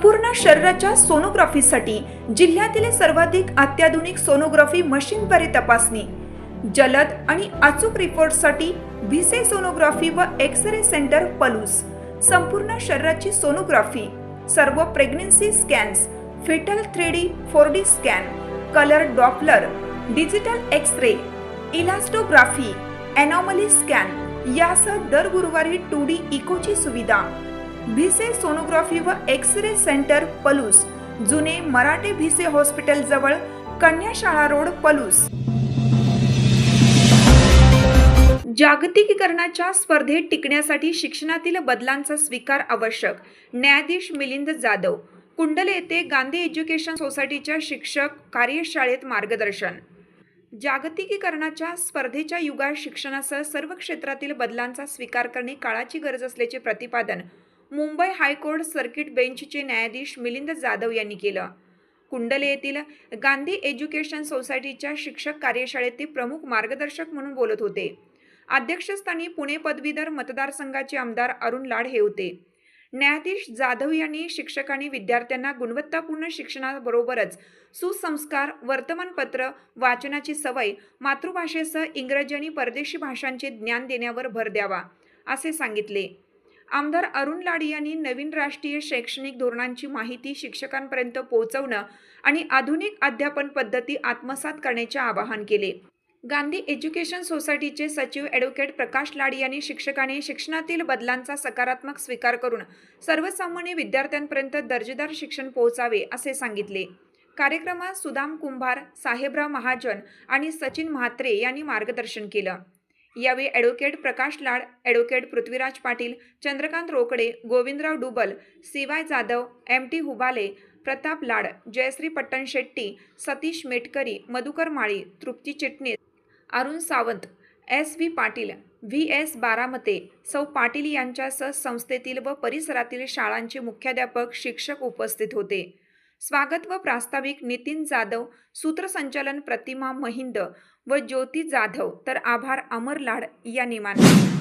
संपूर्ण शरीराच्या सोनोग्राफीसाठी जिल्ह्यातील सर्वाधिक अत्याधुनिक सोनोग्राफी मशीनद्वारे तपासणी, जलद आणि अचूक रिपोर्टसाठी भिसे सोनोग्राफी व एक्स-रे सेंटर पलूस, संपूर्ण शरीराची सोनोग्राफी, सर्व pregnancy scans, foetal 3D 4D scan, colour Doppler, digital X-ray, elastography, anomaly scan यासह दर गुरुवारी 2D इकोची सुविधा। भिसे सोनोग्राफी व एक्स-रे सेंटर पलूस, जुने मराठे भिसे हॉस्पिटल जवळ, कन्याशाळा रोड पलूस। जागतिकीकरणाच्या स्पर्धेत टिकण्यासाठी शिक्षणातील बदलांचा स्वीकार आवश्यक। न्यायाधीश मिलिंद जाधव, कुंडल येथे गांधी एज्युकेशन सोसायटीच्या शिक्षक कार्यशाळेत मार्गदर्शन। जागतिकीकरणाच्या स्पर्धेच्या युगात शिक्षणासह सर्व क्षेत्रातील बदलांचा स्वीकार करणे काळाची गरज असल्याचे प्रतिपादन मुंबई हायकोर्ट सर्किट बेंचचे न्यायाधीश मिलिंद जाधव यांनी केलं। कुंडले येथील गांधी एज्युकेशन सोसायटीच्या शिक्षक कार्यशाळेत ते प्रमुख मार्गदर्शक म्हणून बोलत होते। अध्यक्षस्थानी पुणे पदवीधर मतदारसंघाचे आमदार अरुण लाड हे होते। न्यायाधीश जाधव यांनी शिक्षकांनी विद्यार्थ्यांना गुणवत्तापूर्ण शिक्षणाबरोबरच सुसंस्कार, वर्तमानपत्र वाचनाची सवय, मातृभाषेसह इंग्रजी आणि परदेशी भाषांचे ज्ञान देण्यावर भर द्यावा असे सांगितले। आमदार अरुण लाड यांनी नवीन राष्ट्रीय शैक्षणिक धोरणांची माहिती शिक्षकांपर्यंत पोहोचवणं आणि आधुनिक अध्यापन पद्धती आत्मसात करण्याचे आवाहन केले। गांधी एज्युकेशन सोसायटीचे सचिव ॲडव्होकेट प्रकाश लाड यांनी शिक्षकांनी शिक्षणातील बदलांचा सकारात्मक स्वीकार करून सर्वसामान्य विद्यार्थ्यांपर्यंत दर्जेदार शिक्षण पोहोचावे असे सांगितले। कार्यक्रमात सुदाम कुंभार, साहेबराव महाजन आणि सचिन म्हात्रे यांनी मार्गदर्शन केलं। यावेळी ॲडव्होकेट प्रकाश लाड, ॲडव्होकेट पृथ्वीराज पाटील, चंद्रकांत रोकडे, गोविंदराव डुबल, CY जाधव, MT हुबाले, प्रताप लाड, जयश्री पट्टणशेट्टी, सतीश मेटकरी, मधुकर माळी, तृप्ती चिटणीस, अरुण सावंत, SV पाटील, VS बारामते, सौ पाटील यांच्यासह संस्थेतील व परिसरातील शाळांचे मुख्याध्यापक, शिक्षक उपस्थित होते। स्वागत व प्रास्ताविक नितीन जाधव, सूत्रसंचालन प्रतिमा महिंद व ज्योती जाधव, तर आभार अमर लाड यांनी मानले।